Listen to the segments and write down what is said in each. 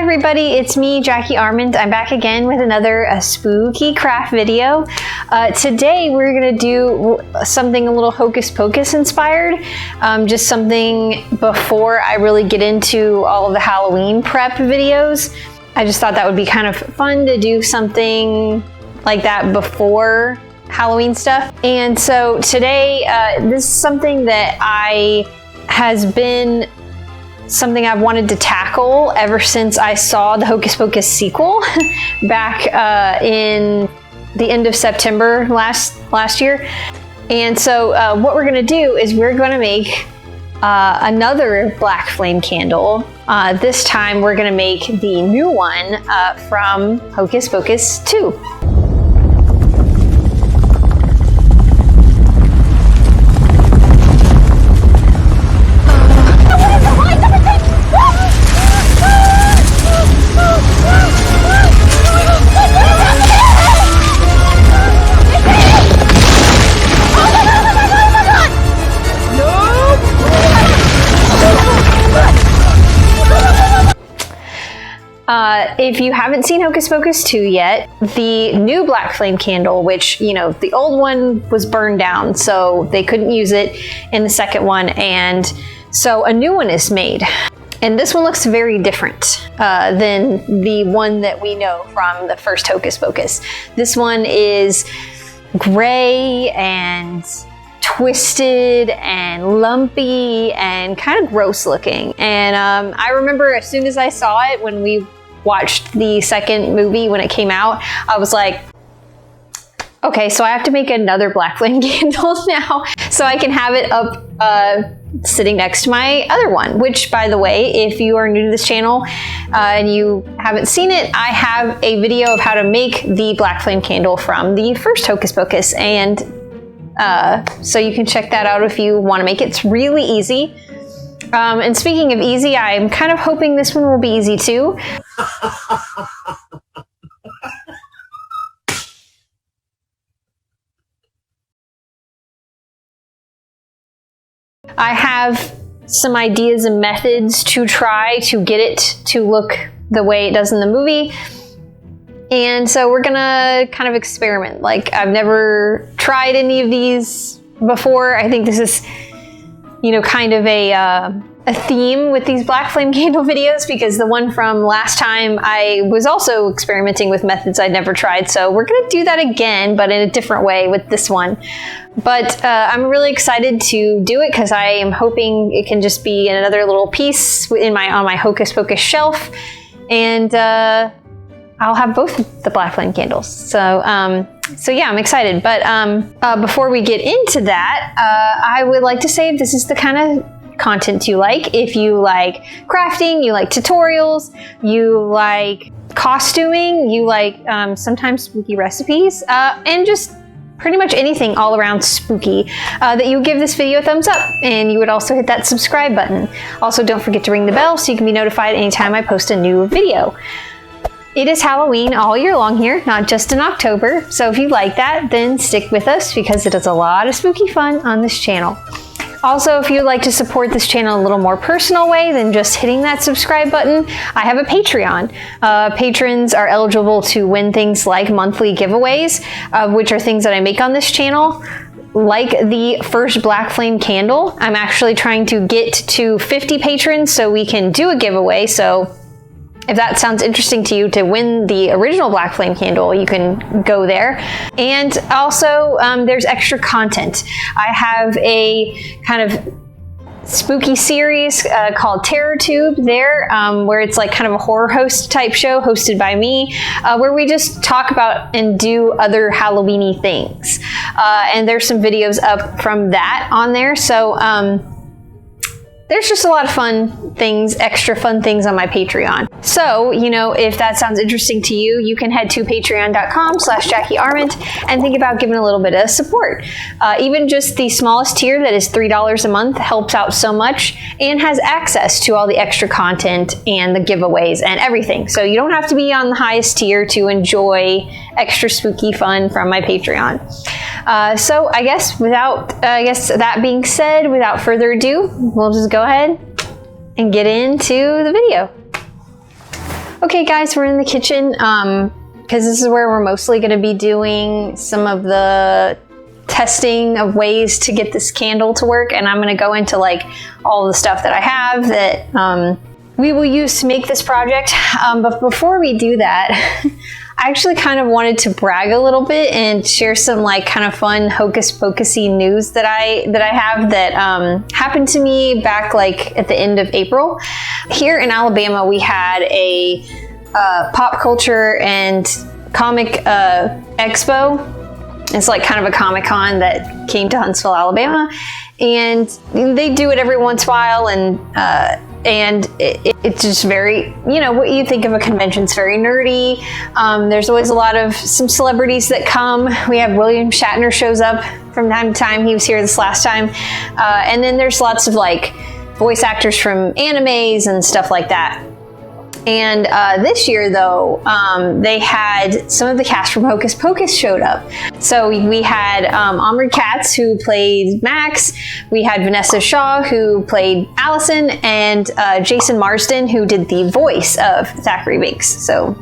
everybody, it's me, Jackie Armand. I'm back again with another spooky craft video. Today we're gonna do something a little Hocus Pocus inspired, just something before I really get into all of the Halloween prep videos. I just thought that would be kind of fun to do something like that before Halloween stuff. And so today, this is something that has been something I've wanted to tackle ever since I saw the Hocus Pocus sequel back in the end of September last year. And so what we're gonna do is we're gonna make another black flame candle. This time we're gonna make the new one from Hocus Pocus 2. If you haven't seen Hocus Pocus 2 yet, the new black flame candle, which, you know, the old one was burned down, so they couldn't use it in the second one, and so a new one is made. And this one looks very different than the one that we know from the first Hocus Pocus. This one is gray and twisted and lumpy and kind of gross looking. And I remember as soon as I saw it, when we watched the second movie when it came out, I was like, okay, so I have to make another black flame candle now so I can have it up sitting next to my other one, which, by the way, if you are new to this channel and you haven't seen it, I have a video of how to make the black flame candle from the first Hocus Pocus, and so you can check that out if you want to make it. It's really easy. And speaking of easy, I'm kind of hoping this one will be easy too. I have some ideas and methods to try to get it to look the way it does in the movie. And so we're gonna kind of experiment. Like, I've never tried any of these before. I think this is, you know, kind of a theme with these black flame candle videos, because the one from last time I was also experimenting with methods I'd never tried. So we're gonna do that again, but in a different way with this one. But I'm really excited to do it because I am hoping it can just be another little piece on my Hocus Pocus shelf, and I'll have both the black flame candles. So yeah, I'm excited. But before we get into that, I would like to say if this is the kind of content you like, if you like crafting, you like tutorials, you like costuming, you like sometimes spooky recipes, and just pretty much anything all around spooky, that you give this video a thumbs up, and you would also hit that subscribe button. Also, don't forget to ring the bell so you can be notified anytime I post a new video. It is Halloween all year long here, not just in October. So if you like that, then stick with us because it is a lot of spooky fun on this channel. Also, if you'd like to support this channel a little more personal way than just hitting that subscribe button, I have a Patreon. Patrons are eligible to win things like monthly giveaways, which are things that I make on this channel. Like the first black flame candle, I'm actually trying to get to 50 patrons so we can do a giveaway. So if that sounds interesting to you, to win the original black flame candle, you can go there. And also, there's extra content. I have a kind of spooky series called Terror Tube there, where it's like kind of a horror host type show hosted by me, where we just talk about and do other Halloween-y things. And there's some videos up from that on there. So there's just a lot of fun things, extra fun things on my Patreon. So, you know, if that sounds interesting to you, you can head to patreon.com/Jackie Armand and think about giving a little bit of support. Even just the smallest tier, that is $3 a month, helps out so much and has access to all the extra content and the giveaways and everything. So you don't have to be on the highest tier to enjoy extra spooky fun from my Patreon. So I guess that being said, without further ado, we'll just go ahead and get into the video. Okay guys, we're in the kitchen because this is where we're mostly going to be doing some of the testing of ways to get this candle to work, and I'm going to go into like all the stuff that I have that we will use to make this project. But before we do that, I actually kind of wanted to brag a little bit and share some like kind of fun Hocus Pocus-y news that I have that happened to me back like at the end of April. Here in Alabama, we had a pop culture and comic expo. It's like kind of a Comic-Con that came to Huntsville, Alabama, and they do it every once in a while, and it's just very, you know, what you think of a convention. It's very nerdy. There's always a lot of some celebrities that come. We have William Shatner shows up from time to time. He was here this last time. And then there's lots of like voice actors from animes and stuff like that. And this year, though, they had some of the cast from Hocus Pocus showed up. So we had Omri Katz, who played Max. We had Vanessa Shaw, who played Allison, and Jason Marsden, who did the voice of Zachary Binks, so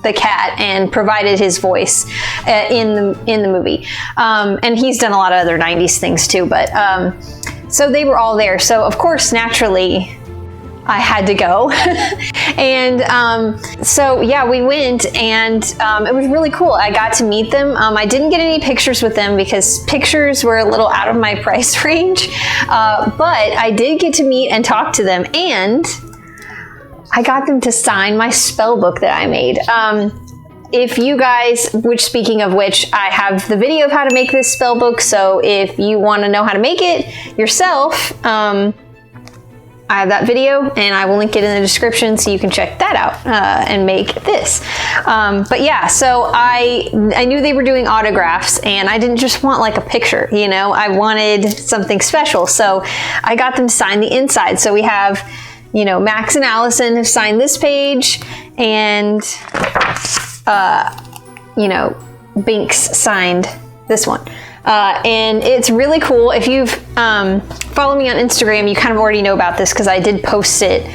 the cat, and provided his voice in the movie. And he's done a lot of other 90s things too. But so they were all there. So of course, naturally, I had to go. And so yeah, we went, and it was really cool. I got to meet them. I didn't get any pictures with them because pictures were a little out of my price range, but I did get to meet and talk to them, and I got them to sign my spell book that I made. If you guys, speaking of which, I have the video of how to make this spell book, so if you want to know how to make it yourself, I have that video, and I will link it in the description so you can check that out and make this. But yeah, so I knew they were doing autographs, and I didn't just want like a picture, you know, I wanted something special. So I got them to sign the inside. So we have, you know, Max and Allison have signed this page, and, you know, Binks signed this one. And it's really cool. If you've followed me on Instagram, you kind of already know about this because I did post it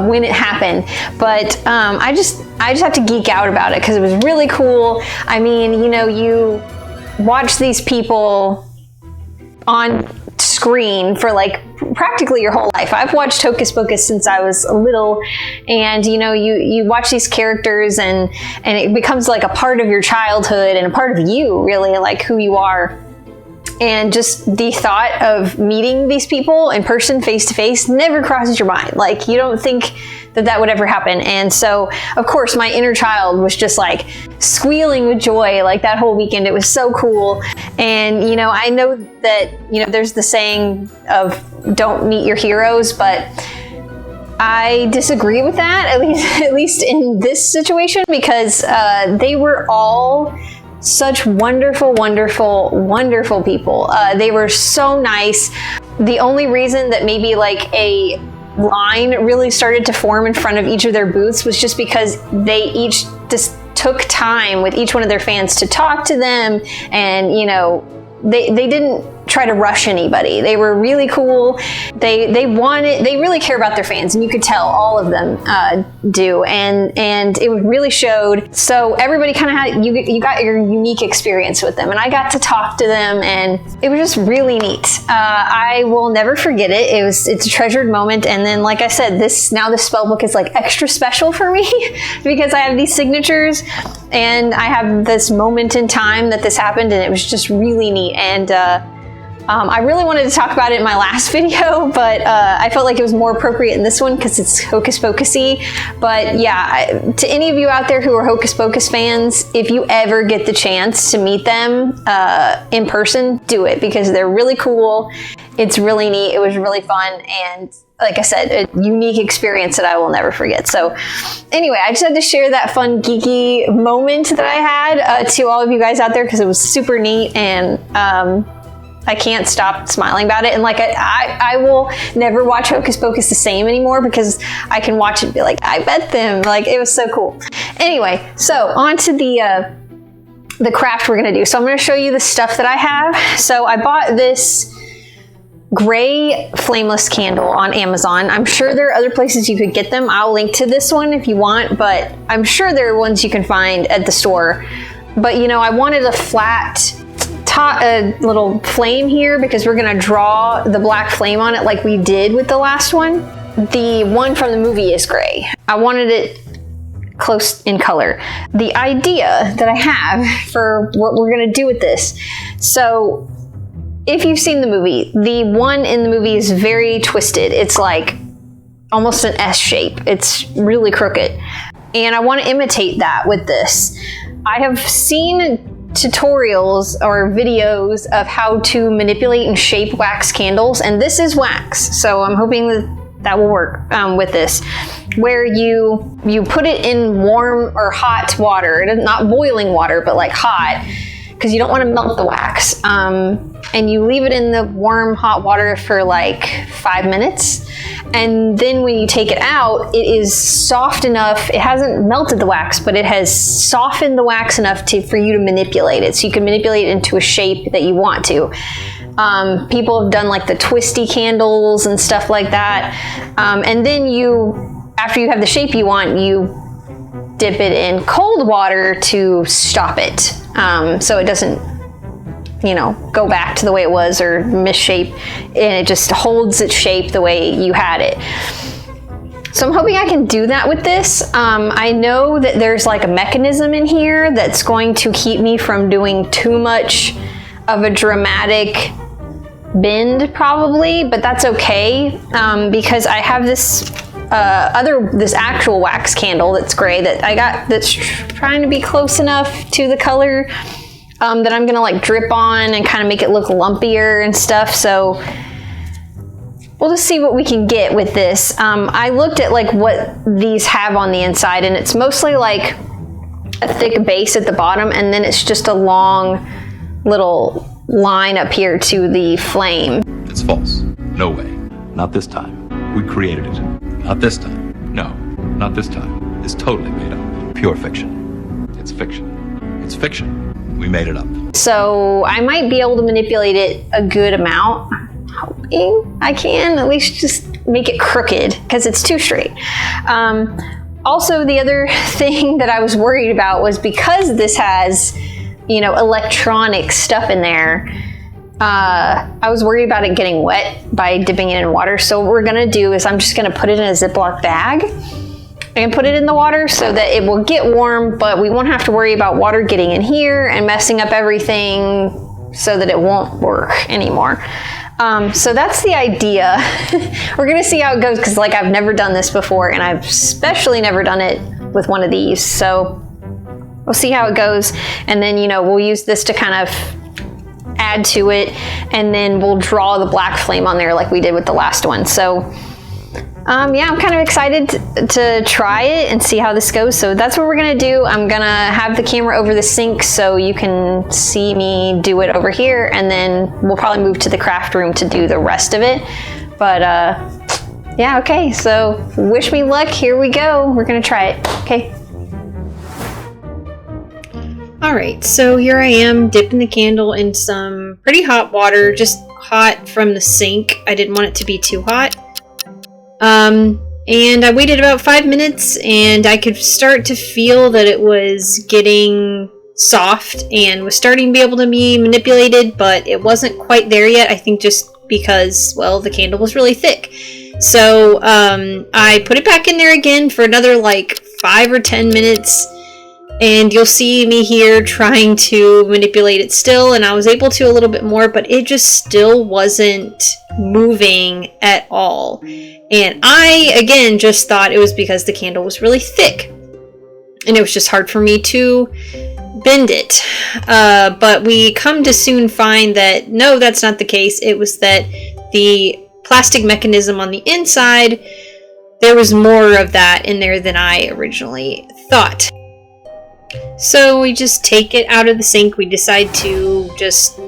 when it happened. But I just have to geek out about it because it was really cool. I mean, you know, you watch these people on screen for like practically your whole life. I've watched Hocus Pocus since I was little, and you know, you watch these characters, and it becomes like a part of your childhood and a part of you, really, like who you are. And just the thought of meeting these people in person, face to face, never crosses your mind. Like, you don't think that would ever happen. And so, of course, my inner child was just like squealing with joy, like that whole weekend. It was so cool. And, you know, I know that, you know, there's the saying of don't meet your heroes, but I disagree with that, at least in this situation, because they were all such wonderful, wonderful, wonderful people. They were so nice. The only reason that maybe like a line really started to form in front of each of their booths was just because they each just took time with each one of their fans to talk to them, and, you know, they didn't try to rush anybody. They were really cool. They really care about their fans, and you could tell all of them do, and it really showed. So everybody kind of had, you got your unique experience with them, and I got to talk to them, and it was just really neat. I will never forget it. It's a treasured moment. And then, like I said, this spell book is like extra special for me because I have these signatures, and I have this moment in time that this happened, and it was just really neat. And I really wanted to talk about it in my last video, but I felt like it was more appropriate in this one because it's Hocus Pocus-y. But yeah, to any of you out there who are Hocus Pocus fans, if you ever get the chance to meet them in person, do it, because they're really cool. It's really neat. It was really fun. And like I said, a unique experience that I will never forget. So anyway, I just had to share that fun, geeky moment that I had to all of you guys out there because it was super neat, and I can't stop smiling about it. And like, I will never watch Hocus Pocus the same anymore because I can watch it and be like, I bet them. Like, it was so cool. Anyway, so on to the craft we're gonna do. So I'm gonna show you the stuff that I have. So I bought this gray flameless candle on Amazon. I'm sure there are other places you could get them. I'll link to this one if you want, but I'm sure there are ones you can find at the store. But you know, I wanted a flat little flame here because we're gonna draw the black flame on it like we did with the last one. The one from the movie is gray. I wanted it close in color. The idea that I have for what we're gonna do with this. So if you've seen the movie, the one in the movie is very twisted. It's like almost an S shape. It's really crooked. And I want to imitate that with this. I have seen tutorials or videos of how to manipulate and shape wax candles, and this is wax. So I'm hoping that will work with this, where you put it in warm or hot water, not boiling water, but like hot, because you don't want to melt the wax. And you leave it in the warm, hot water for like 5 minutes. And then when you take it out, it is soft enough. It hasn't melted the wax, but it has softened the wax enough for you to manipulate it. So you can manipulate it into a shape that you want to. People have done like the twisty candles and stuff like that. And then after you have the shape you want, you dip it in cold water to stop it. So it doesn't, go back to the way it was or misshape, and it just holds its shape the way you had it. So I'm hoping I can do that with this. I know that there's like a mechanism in here that's going to keep me from doing too much of a dramatic bend probably, but that's okay, because I have this this actual wax candle that's gray that I got that's trying to be close enough to the color that I'm gonna like drip on and kind of make it look lumpier and stuff. So we'll just see what we can get with this. I looked at like what these have on the inside, and it's mostly like a thick base at the bottom, and then it's just a long little line up here to the flame. It's false. No way. Not this time. We created it. Not this time. No, not this time. It's totally made up. Pure fiction. It's fiction. It's fiction. We made it up. So I might be able to manipulate it a good amount. Hoping I can at least just make it crooked because it's too straight. Also, the other thing that I was worried about was because this has, electronic stuff in there, I was worried about it getting wet by dipping it in water. So what we're gonna do is I'm just gonna put it in a Ziploc bag and put it in the water so that it will get warm, but we won't have to worry about water getting in here and messing up everything so that it won't work anymore. So that's the idea. We're gonna see how it goes because like I've never done this before, and I've especially never done it with one of these. So we'll see how it goes, and then we'll use this to kind of add to it, and then we'll draw the black flame on there like we did with the last one. So yeah, I'm kind of excited to try it and see how this goes. So that's what we're gonna do. I'm gonna have the camera over the sink so you can see me do it over here, and then we'll probably move to the craft room to do the rest of it. But yeah, okay, so wish me luck. Here we go. We're gonna try it. Okay. All right, so here I am dipping the candle in some pretty hot water, just hot from the sink. I didn't want it to be too hot. And I waited about 5 minutes, and I could start to feel that it was getting soft and was starting to be able to be manipulated, but it wasn't quite there yet. I think just because, well, the candle was really thick. So I put it back in there again for another like 5 or 10 minutes, and you'll see me here trying to manipulate it still, and I was able to a little bit more, but it just still wasn't moving at all. And I, again, just thought it was because the candle was really thick, and it was just hard for me to bend it. But we come to soon find that, no, that's not the case. It was that the plastic mechanism on the inside, there was more of that in there than I originally thought. So we just take it out of the sink. We decide to just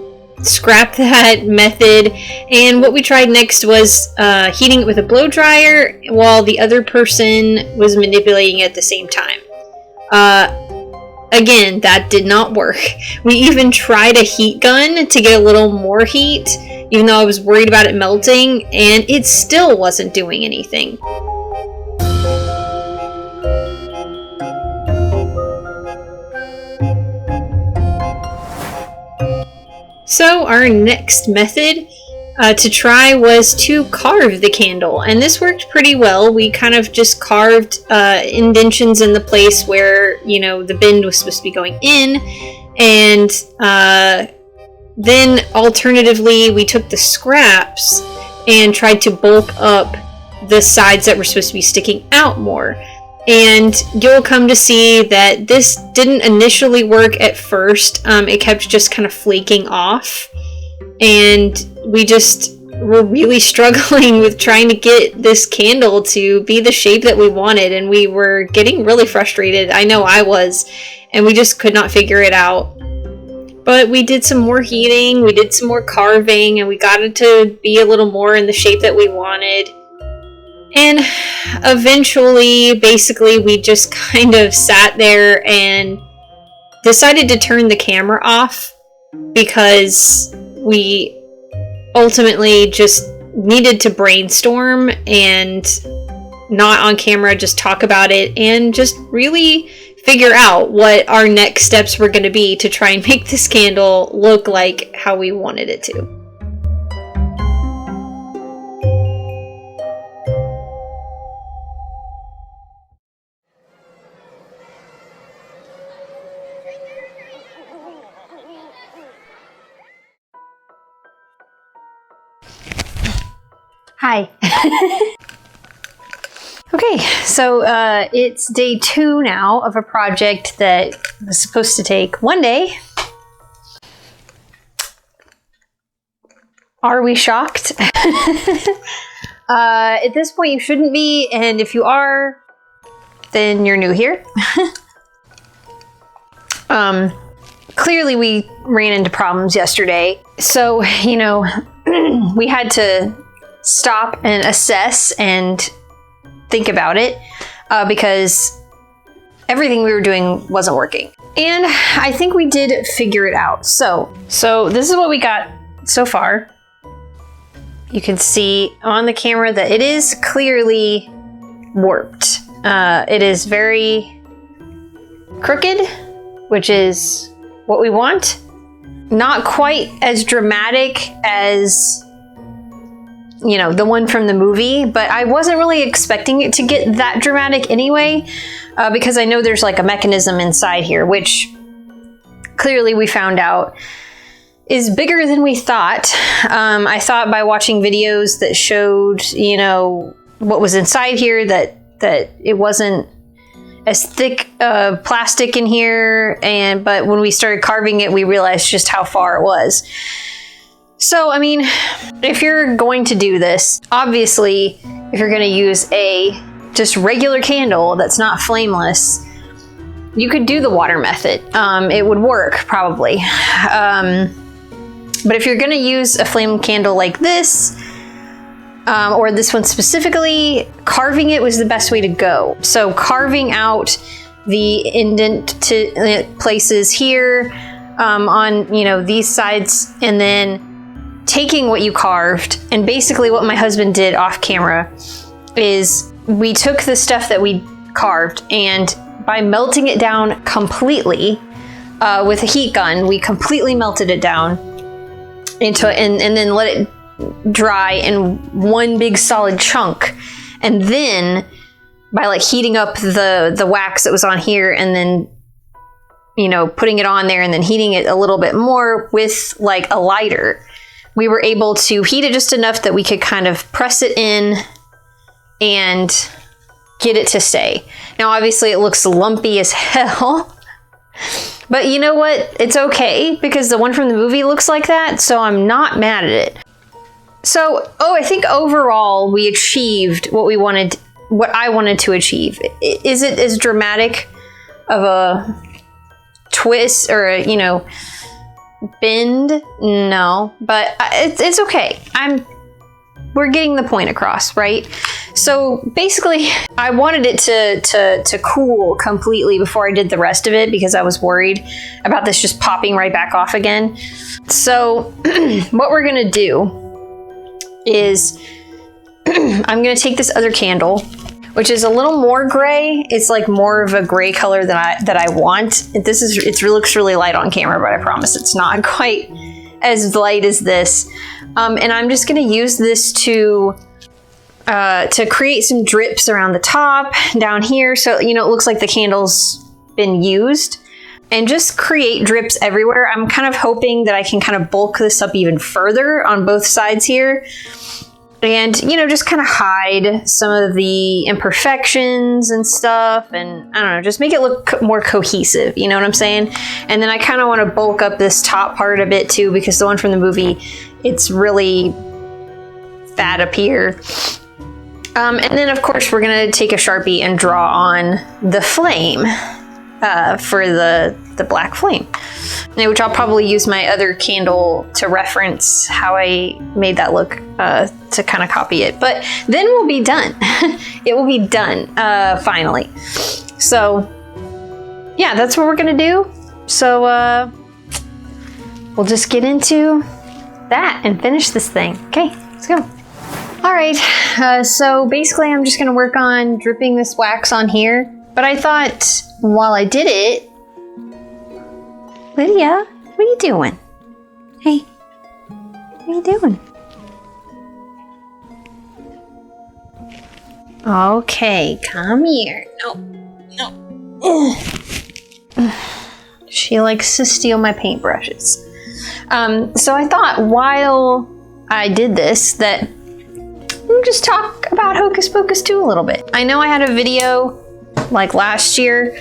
scrap that method, and what we tried next was heating it with a blow dryer while the other person was manipulating it at the same time. Again, that did not work. We even tried a heat gun to get a little more heat, even though I was worried about it melting, and it still wasn't doing anything. So our next method to try was to carve the candle, and this worked pretty well. We kind of just carved indentions in the place where, you know, the bend was supposed to be going in, and then alternatively we took the scraps and tried to bulk up the sides that were supposed to be sticking out more. And you'll come to see that this didn't initially work at first. It kept just kind of flaking off, and we just were really struggling with trying to get this candle to be the shape that we wanted, and we were getting really frustrated. I know I was, and we just could not figure it out. But we did some more heating, we did some more carving, and we got it to be a little more in the shape that we wanted. And eventually, basically, we just kind of sat there and decided to turn the camera off because we ultimately just needed to brainstorm and not on camera, just talk about it and just really figure out what our next steps were going to be to try and make this candle look like how we wanted it to. Hi. Okay, so it's day 2 now of a project that was supposed to take 1 day. Are we shocked? At this point you shouldn't be, and if you are, then you're new here. Clearly we ran into problems yesterday, so, you know, we had to stop and assess and think about it because everything we were doing wasn't working. And I think we did figure it out. So this is what we got so far. You can see on the camera that it is clearly warped. It is very crooked, which is what we want. Not quite as dramatic as, you know, the one from the movie, but I wasn't really expecting it to get that dramatic anyway, because I know there's like a mechanism inside here, which clearly we found out is bigger than we thought. I thought by watching videos that showed, you know, what was inside here, that it wasn't as thick plastic in here, but when we started carving it, we realized just how far it was. So, I mean, if you're going to do this, obviously, if you're going to use a just regular candle that's not flameless, you could do the water method. It would work, probably. But if you're going to use a flame candle like this, or this one specifically, carving it was the best way to go. So carving out the indent places here on, you know, these sides, and then taking what you carved, and basically what my husband did off camera is we took the stuff that we carved, and by melting it down completely with a heat gun, we completely melted it down into and then let it dry in one big solid chunk. And then by like heating up the wax that was on here, and then, you know, putting it on there and then heating it a little bit more with like a lighter, we were able to heat it just enough that we could kind of press it in and get it to stay. Now, obviously it looks lumpy as hell, but you know what? It's okay, because the one from the movie looks like that, so I'm not mad at it. So, I think overall we achieved what I wanted to achieve. Is it as dramatic of a twist or a, you know, bend? No, but it's okay. We're getting the point across, right? So basically, I wanted it to cool completely before I did the rest of it, because I was worried about this just popping right back off again. So what we're gonna do is I'm gonna take this other candle, which is a little more gray. It's like more of a gray color that I want. It looks really light on camera, but I promise it's not quite as light as this. And I'm just gonna use this to create some drips around the top, down here, so it looks like the candle's been used, and just create drips everywhere. I'm kind of hoping that I can kind of bulk this up even further on both sides here, and just kind of hide some of the imperfections and stuff, and I don't know, just make it look more cohesive, you know what I'm saying? And then I kind of want to bulk up this top part a bit too, because the one from the movie, it's really fat up here. And then of course we're gonna take a Sharpie and draw on the flame for the black flame, which I'll probably use my other candle to reference how I made that look, to kind of copy it. But then we'll be done. It will be done, finally. So yeah, that's what we're gonna do. So we'll just get into that and finish this thing. Okay, let's go. All right, so basically I'm just gonna work on dripping this wax on here, but I thought while I did it, Lydia, what are you doing? Hey, what are you doing? Okay, come here. No. She likes to steal my paintbrushes. So I thought while I did this that we'll just talk about Hocus Pocus 2 a little bit. I know I had a video like last year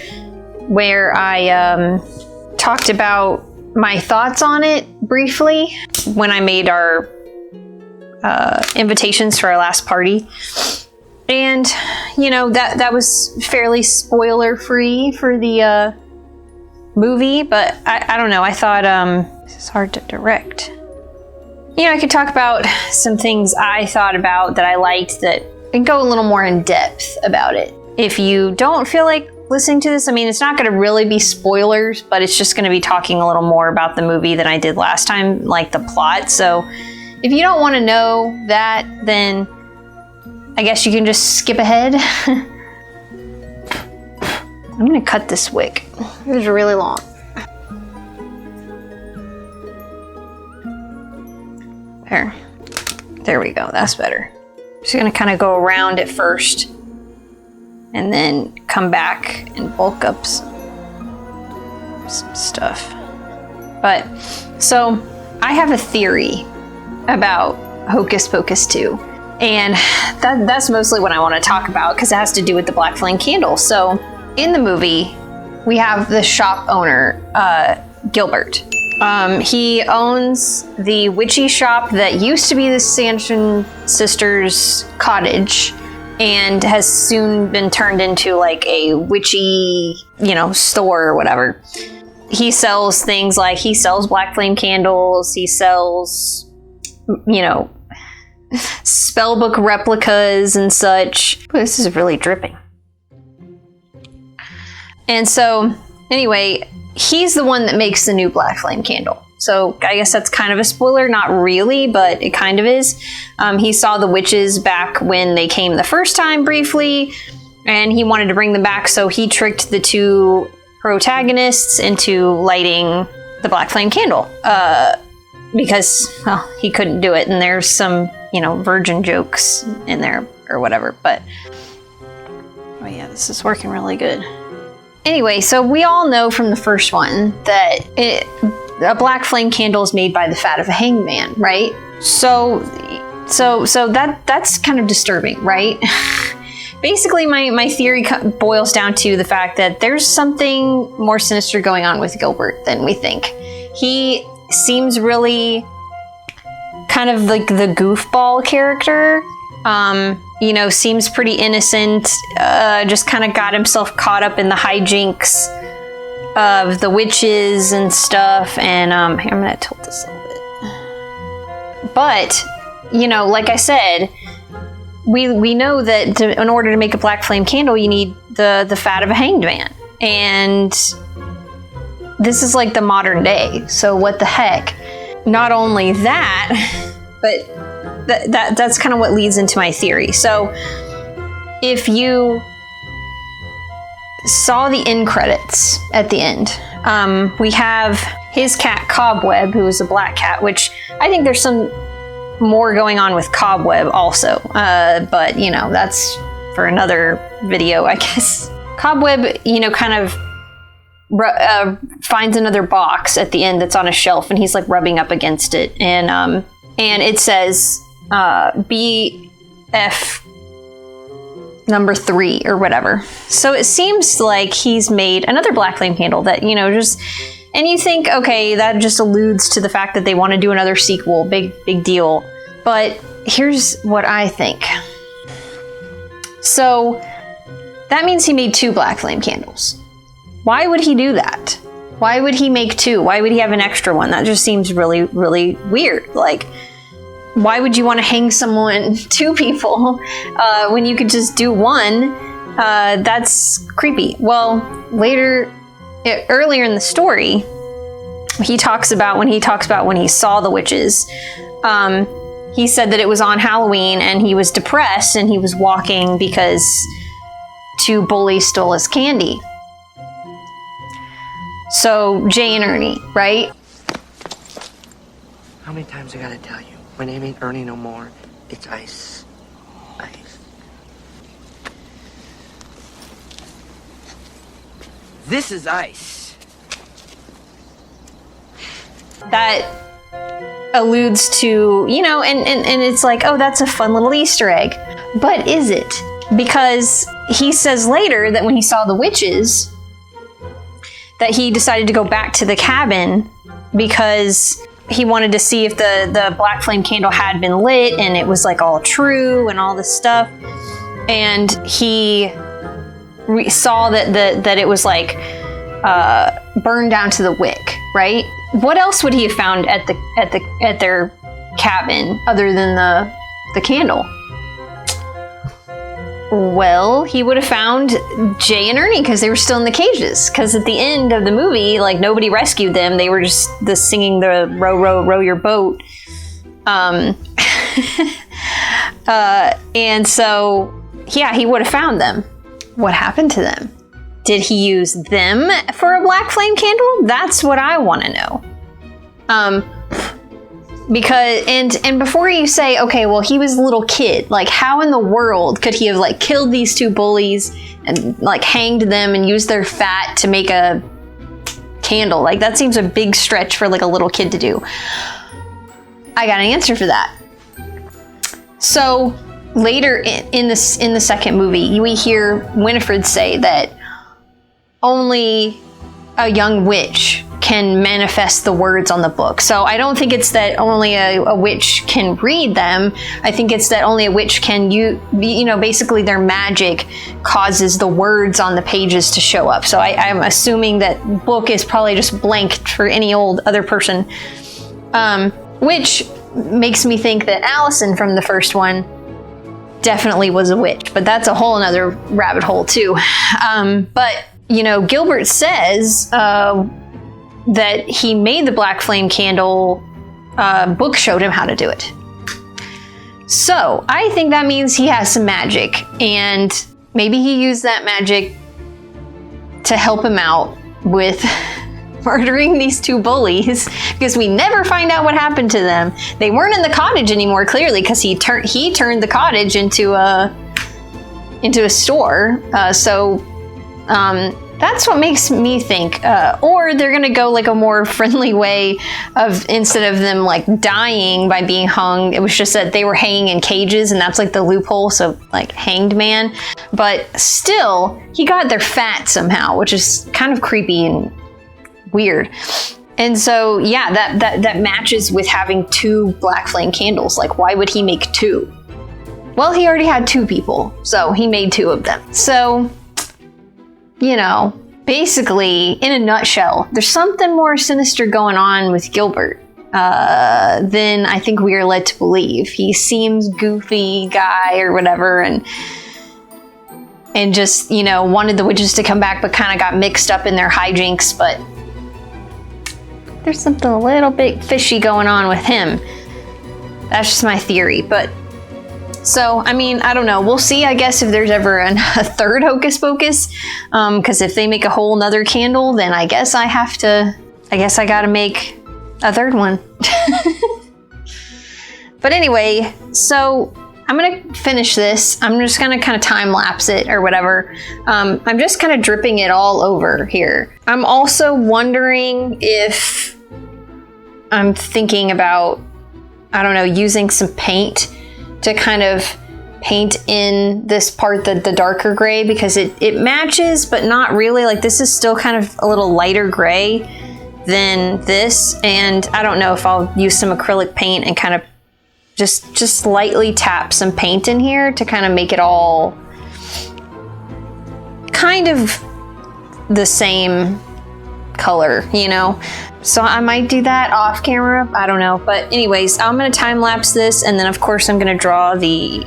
where I talked about my thoughts on it briefly when I made our invitations for our last party. And, that was fairly spoiler free for the movie, but I don't know, I thought this is hard to direct. I could talk about some things I thought about that I liked and go a little more in depth about it. If you don't feel like listening to this, it's not going to really be spoilers, but it's just going to be talking a little more about the movie than I did last time, like the plot. So if you don't want to know that, then I guess you can just skip ahead. I'm going to cut this wick. It was really long. There we go, that's better. Just gonna kind of go around it first and then come back and bulk up some stuff. But, so I have a theory about Hocus Pocus 2, and that's mostly what I want to talk about because it has to do with the black flame candle. So in the movie, we have the shop owner, Gilbert. He owns the witchy shop that used to be the Sanderson sisters' cottage and has soon been turned into like a witchy, store or whatever. He sells things like, he sells black flame candles, he sells, spellbook replicas and such. Ooh, this is really dripping. And so, anyway, he's the one that makes the new black flame candle. So I guess that's kind of a spoiler, not really, but it kind of is. He saw the witches back when they came the first time briefly, and he wanted to bring them back, so he tricked the two protagonists into lighting the black flame candle. Because, well, he couldn't do it, and there's some, virgin jokes in there or whatever, but oh yeah, this is working really good. Anyway, so we all know from the first one that a black flame candle is made by the fat of a hanged man, right? So that's kind of disturbing, right? Basically, my theory boils down to the fact that there's something more sinister going on with Gilbert than we think. He seems really kind of like the goofball character. Seems pretty innocent, just kind of got himself caught up in the hijinks of the witches and stuff, and I'm gonna tilt this a little bit. But, like I said, we know that in order to make a black flame candle, you need the fat of a hanged man. And this is like the modern day, so what the heck? Not only that, but that's kind of what leads into my theory. So if you saw the end credits at the end, we have his cat Cobweb, who is a black cat, which I think there's some more going on with Cobweb also, but you know, that's for another video, I guess. Cobweb, you know, kind of finds another box at the end that's on a shelf, and he's like rubbing up against it, and it says BF number 3 or whatever. So it seems like he's made another black flame candle that, you know, just, and you think, okay, that just alludes to the fact that they want to do another sequel, big deal. But here's what I think. So that means he made 2 black flame candles. Why would he do that? Why would he make 2? Why would he have an extra one? That just seems really, really weird. Like, why would you want to hang someone, 2 people, when you could just do 1? That's creepy. Well, earlier in the story, he talks about when he saw the witches, he said that it was on Halloween and he was depressed and he was walking because 2 bullies stole his candy. So, Jay and Ernie, right? How many times I gotta tell you? My name ain't Ernie no more. It's Ice. Ice. This is Ice. That alludes to, you know, and it's like, oh, that's a fun little Easter egg. But is it? Because he says later that when he saw the witches, that he decided to go back to the cabin because he wanted to see if the black flame candle had been lit and it was like all true and all this stuff. And he saw that it was like burned down to the wick, right? What else would he have found at their cabin other than the candle? Well, he would have found Jay and Ernie because they were still in the cages. Because at the end of the movie, like, nobody rescued them. They were just singing the row, row, row your boat. And so, yeah, he would have found them. What happened to them? Did he use them for a black flame candle? That's what I want to know. Because, and before you say, okay, well, he was a little kid, like, how in the world could he have, like, killed these 2 bullies and, like, hanged them and used their fat to make a candle? Like, that seems a big stretch for, like, a little kid to do. I got an answer for that. So, later in the second movie, we hear Winifred say that only a young witch can manifest the words on the book. So I don't think it's that only a witch can read them. I think it's that only a witch can, you know, basically their magic causes the words on the pages to show up. So I'm assuming that book is probably just blank for any old other person. Which makes me think that Allison from the first one definitely was a witch, but that's a whole another rabbit hole too. But, you know, Gilbert says, that he made the black flame candle, book showed him how to do it. So I think that means he has some magic, and maybe he used that magic to help him out with murdering these 2 bullies, because we never find out what happened to them. They weren't in the cottage anymore, clearly, because he turned the cottage into a store. That's what makes me think, or they're gonna go like a more friendly way of, instead of them like dying by being hung, it was just that they were hanging in cages, and that's like the loophole, so like hanged man. But still, he got their fat somehow, which is kind of creepy and weird. And so, yeah, that matches with having 2 black flame candles. Like, why would he make 2? Well, he already had 2 people, so he made 2 of them. So, you know, basically, in a nutshell, there's something more sinister going on with Gilbert than I think we are led to believe. He seems goofy guy or whatever, and just, you know, wanted the witches to come back, but kind of got mixed up in their hijinks. But there's something a little bit fishy going on with him. That's just my theory. But so, I mean, I don't know. We'll see, I guess, if there's ever a third Hocus Pocus. Because if they make a whole nother candle, then I guess I gotta make a third one. But anyway, so I'm gonna finish this. I'm just gonna kind of time lapse it or whatever. I'm just kind of dripping it all over here. I'm also wondering if I'm thinking about, I don't know, using some paint to kind of paint in this part, the darker gray, because it matches, but not really. Like, this is still kind of a little lighter gray than this. And I don't know if I'll use some acrylic paint and kind of just lightly tap some paint in here to kind of make it all kind of the same color, you know? So I might do that off camera, I don't know. But anyways, I'm gonna time lapse this, and then of course I'm gonna draw the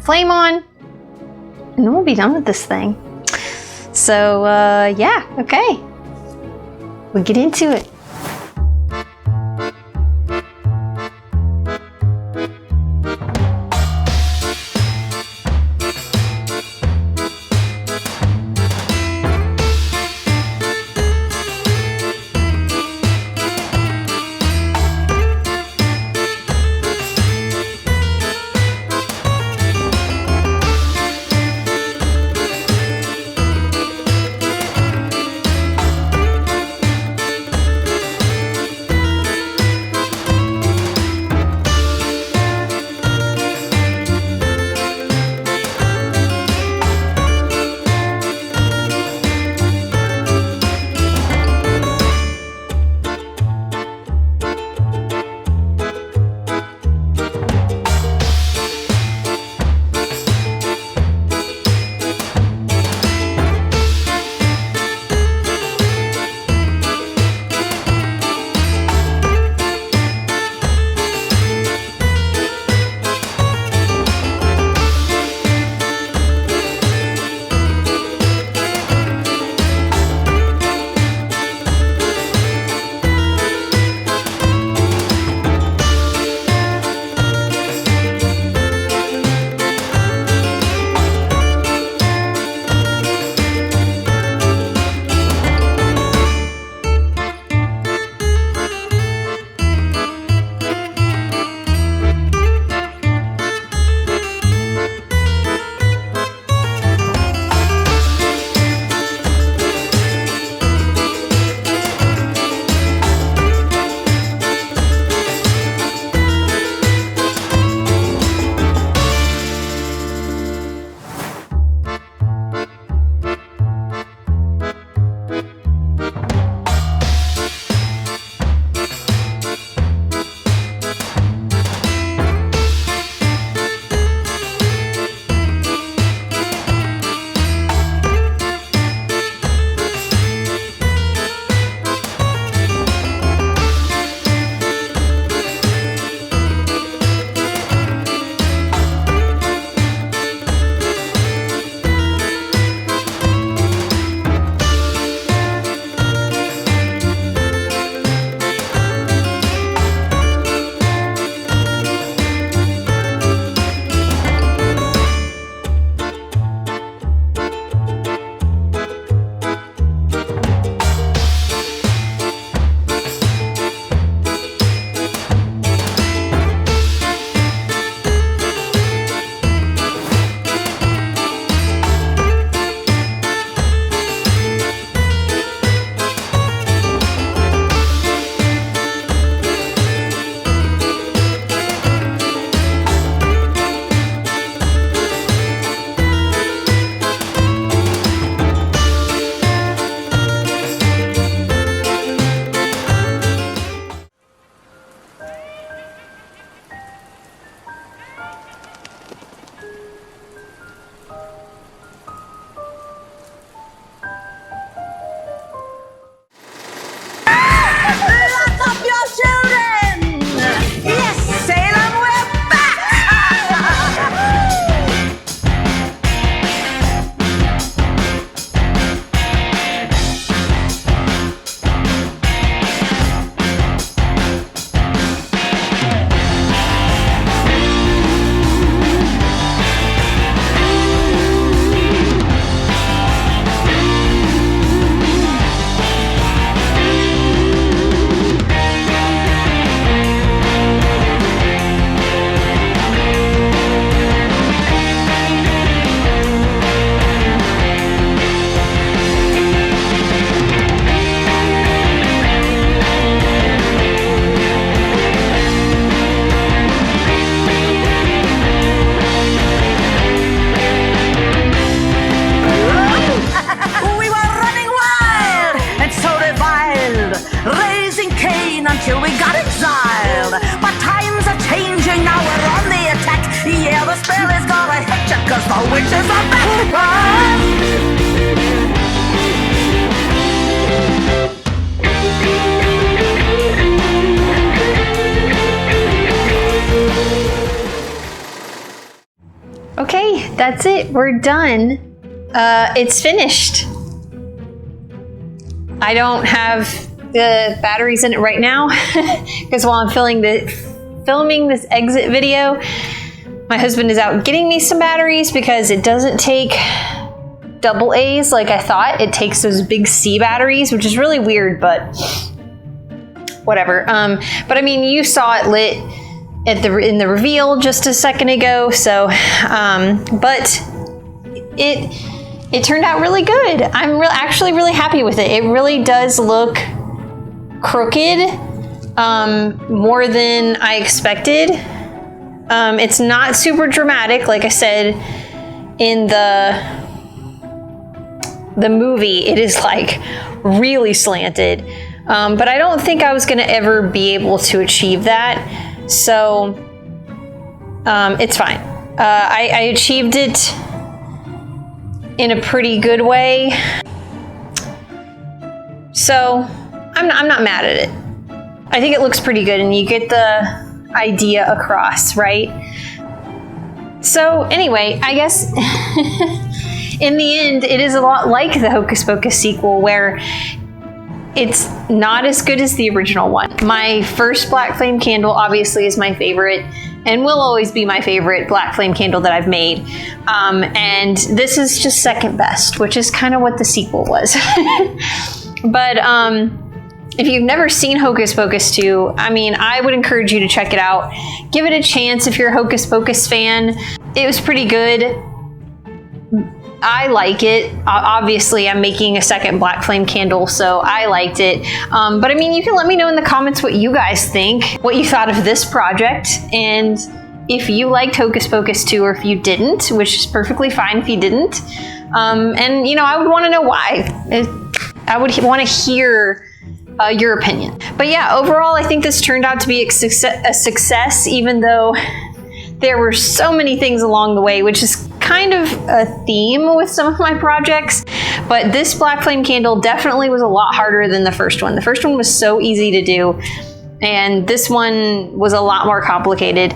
flame on, and then we'll be done with this thing. So yeah, okay. We'll get into it. Okay, that's it. We're done. It's finished. I don't have the batteries in it right now because while I'm filming this exit video, my husband is out getting me some batteries because it doesn't take double A's like I thought. It takes those big C batteries, which is really weird, but whatever. But I mean, you saw it lit in the reveal just a second ago, so but it turned out really good. I'm actually really happy with it. It really does look crooked, more than I expected. It's not super dramatic, like I said in the movie. It is like really slanted, but I don't think I was gonna ever be able to achieve that. So it's fine. I achieved it in a pretty good way. So I'm not mad at it. I think it looks pretty good and you get the idea across, right? So anyway, I guess in the end, it is a lot like the Hocus Pocus sequel where it's not as good as the original one. My first Black Flame candle obviously is my favorite and will always be my favorite Black Flame candle that I've made. And this is just second best, which is kind of what the sequel was. But if you've never seen Hocus Pocus 2, I mean, I would encourage you to check it out. Give it a chance if you're a Hocus Pocus fan. It was pretty good. I like it. Obviously, I'm making a second Black Flame candle, so I liked it. But I mean, you can let me know in the comments what you guys think, what you thought of this project, and if you liked Hocus Pocus 2 or if you didn't, which is perfectly fine if you didn't. And, you know, I would want to know why. I would want to hear your opinion. But yeah, overall, I think this turned out to be a success, even though there were so many things along the way, which is kind of a theme with some of my projects. But this Black Flame candle definitely was a lot harder than the first one. The first one was so easy to do, and this one was a lot more complicated.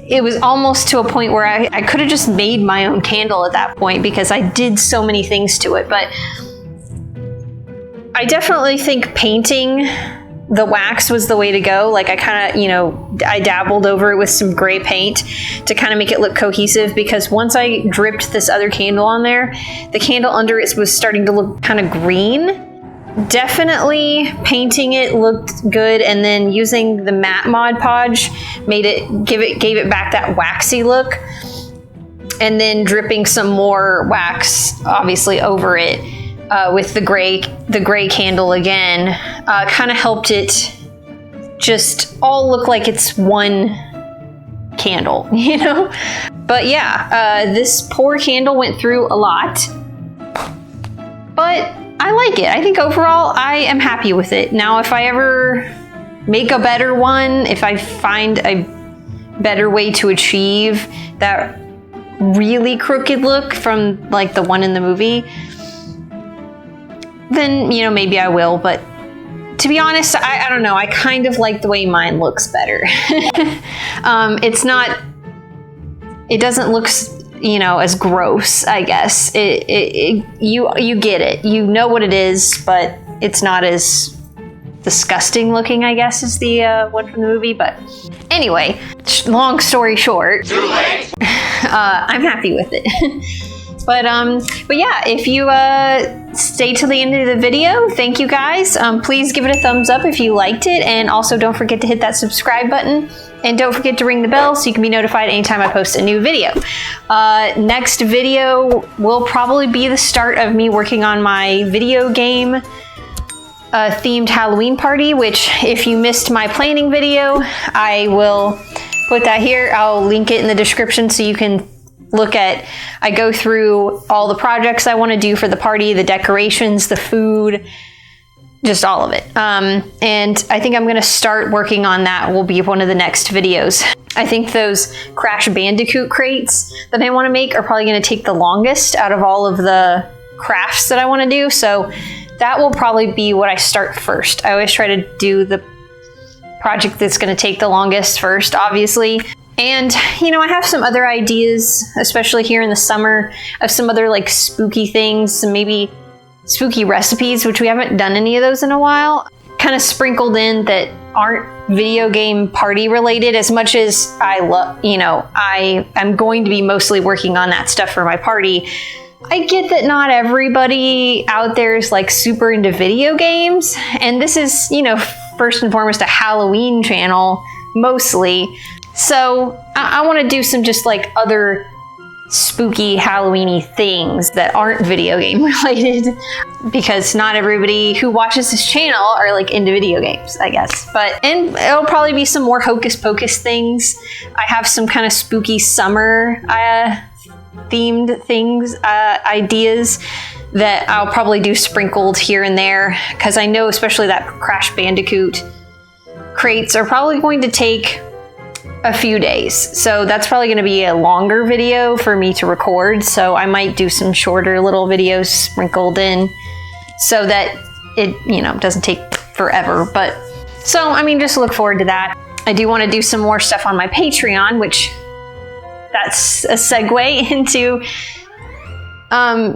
It was almost to a point where I could have just made my own candle at that point because I did so many things to it. But I definitely think painting the wax was the way to go. Like I kind of, you know, I dabbled over it with some gray paint to kind of make it look cohesive, because once I dripped this other candle on there, the candle under it was starting to look kind of green. Definitely painting it looked good, and then using the matte Mod Podge gave it back that waxy look, and then dripping some more wax obviously over it with the gray candle again kind of helped it just all look like it's one candle, you know? But yeah, this poor candle went through a lot, but I like it. I think overall I am happy with it. Now, if I ever make a better one, if I find a better way to achieve that really crooked look from like the one in the movie, then, you know, maybe I will. But to be honest, I don't know. I kind of like the way mine looks better. It doesn't look, you know, as gross, I guess. You get it. You know what it is, but it's not as disgusting looking, I guess, as the one from the movie. But anyway, long story short, too late. I'm happy with it. But yeah, if you stay till the end of the video, thank you guys. Please give it a thumbs up if you liked it, and also don't forget to hit that subscribe button, and don't forget to ring the bell so you can be notified anytime I post a new video. Next video will probably be the start of me working on my video game themed Halloween party, which if you missed my planning video, I will put that here. I'll link it in the description so you can look at, I go through all the projects I want to do for the party, the decorations, the food, just all of it. And I think I'm going to start working on that. Will be one of the next videos. I think those Crash Bandicoot crates that I want to make are probably going to take the longest out of all of the crafts that I want to do. So that will probably be what I start first. I always try to do the project that's going to take the longest first, obviously. And, you know, I have some other ideas, especially here in the summer, of some other like spooky things, some maybe spooky recipes, which we haven't done any of those in a while, kind of sprinkled in that aren't video game party related, as much as I love, you know, I'm going to be mostly working on that stuff for my party. I get that not everybody out there is like super into video games, and this is, you know, first and foremost a Halloween channel mostly. So I want to do some just like other spooky Halloween-y things that aren't video game related, because not everybody who watches this channel are like into video games, I guess. And it'll probably be some more Hocus Pocus things. I have some kind of spooky summer themed things, ideas that I'll probably do sprinkled here and there, because I know especially that Crash Bandicoot crates are probably going to take a few days. So that's probably going to be a longer video for me to record. So I might do some shorter little videos sprinkled in so that it, you know, doesn't take forever. But so, I mean, just look forward to that. I do want to do some more stuff on my Patreon, which that's a segue into,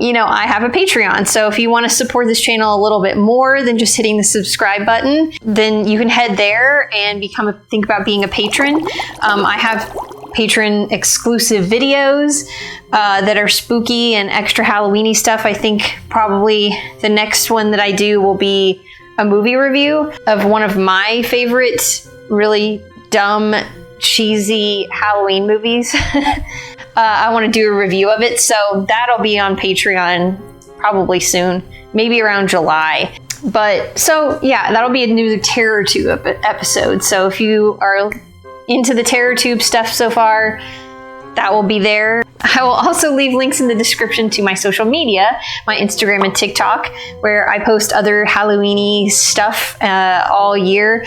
you know, I have a Patreon. So if you want to support this channel a little bit more than just hitting the subscribe button, then you can head there and think about being a patron. I have patron exclusive videos that are spooky and extra Halloween-y stuff. I think probably the next one that I do will be a movie review of one of my favorite really dumb, cheesy Halloween movies. I want to do a review of it, so that'll be on Patreon probably soon, maybe around July. But so yeah, that'll be a new Terror Tube episode. So if you are into the Terror Tube stuff so far, that will be there. I will also leave links in the description to my social media, my Instagram and TikTok, where I post other Halloween-y stuff all year.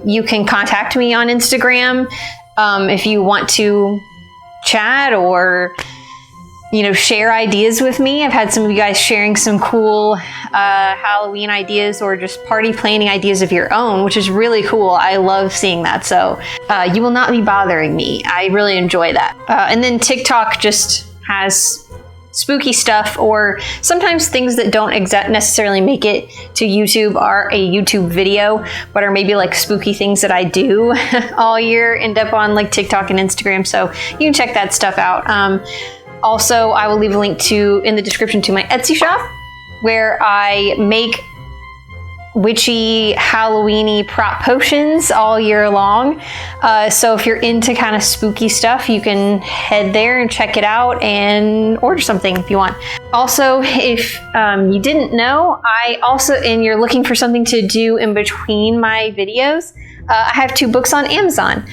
You can contact me on Instagram if you want to chat or, you know, share ideas with me. I've had some of you guys sharing some cool Halloween ideas or just party planning ideas of your own, which is really cool. I love seeing that. So you will not be bothering me. I really enjoy that. And then TikTok just has spooky stuff, or sometimes things that don't necessarily make it to YouTube are a YouTube video, but are maybe like spooky things that I do all year end up on like TikTok and Instagram. So you can check that stuff out. Also, I will leave a link in the description to my Etsy shop, where I make witchy, Halloween-y prop potions all year long. So if you're into kind of spooky stuff, you can head there and check it out and order something if you want. Also, if you didn't know, and you're looking for something to do in between my videos, I have 2 books on Amazon.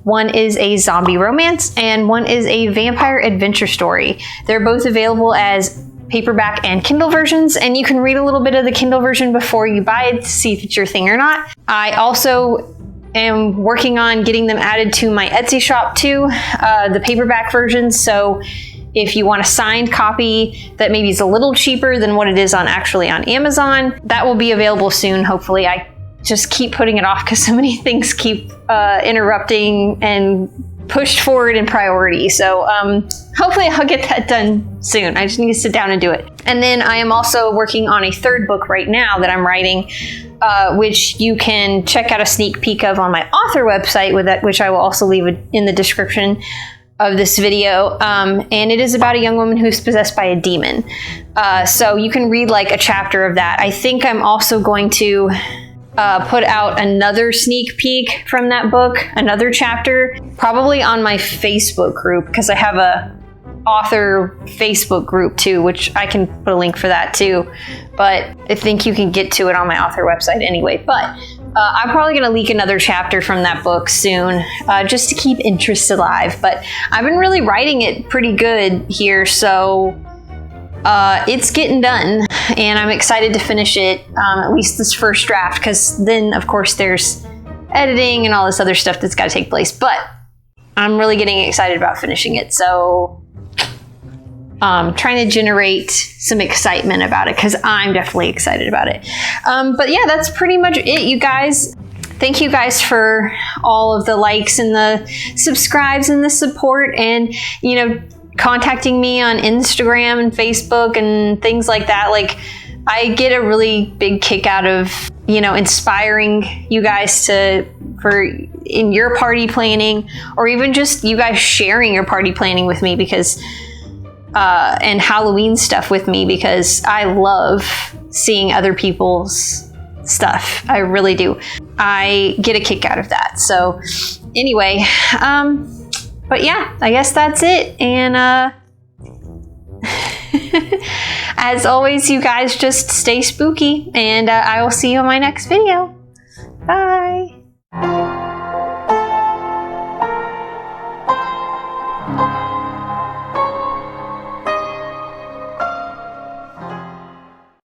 One is a zombie romance and one is a vampire adventure story. They're both available as paperback and Kindle versions, and you can read a little bit of the Kindle version before you buy it to see if it's your thing or not. I also am working on getting them added to my Etsy shop too, the paperback versions. So if you want a signed copy that maybe is a little cheaper than what it is actually on Amazon, that will be available soon, hopefully. I just keep putting it off because so many things keep interrupting and pushed forward in priority. So hopefully I'll get that done soon. I just need to sit down and do it. And then I am also working on a 3rd book right now that I'm writing, which you can check out a sneak peek of on my author website, which I will also leave in the description of this video. And it is about a young woman who's possessed by a demon. So you can read like a chapter of that. I think I'm also going to put out another sneak peek from that book, another chapter, probably on my Facebook group, because I have a author Facebook group too, which I can put a link for that too. But I think you can get to it on my author website anyway. But I'm probably going to leak another chapter from that book soon, just to keep interest alive. But I've been really writing it pretty good here, so it's getting done, and I'm excited to finish it, at least this first draft, because then, of course, there's editing and all this other stuff that's got to take place. But I'm really getting excited about finishing it, so trying to generate some excitement about it, because I'm definitely excited about it. But yeah, that's pretty much it, you guys. thank you guys for all of the likes and the subscribes and the support, and contacting me on Instagram and Facebook and things like that. Like, I get a really big kick out of inspiring you guys in your party planning, or even just you guys sharing your party planning with me, because and Halloween stuff with me, because I love seeing other people's stuff. I really do. I get a kick out of that. So anyway, but yeah, I guess that's it. And as always, you guys just stay spooky, and I will see you in my next video. Bye.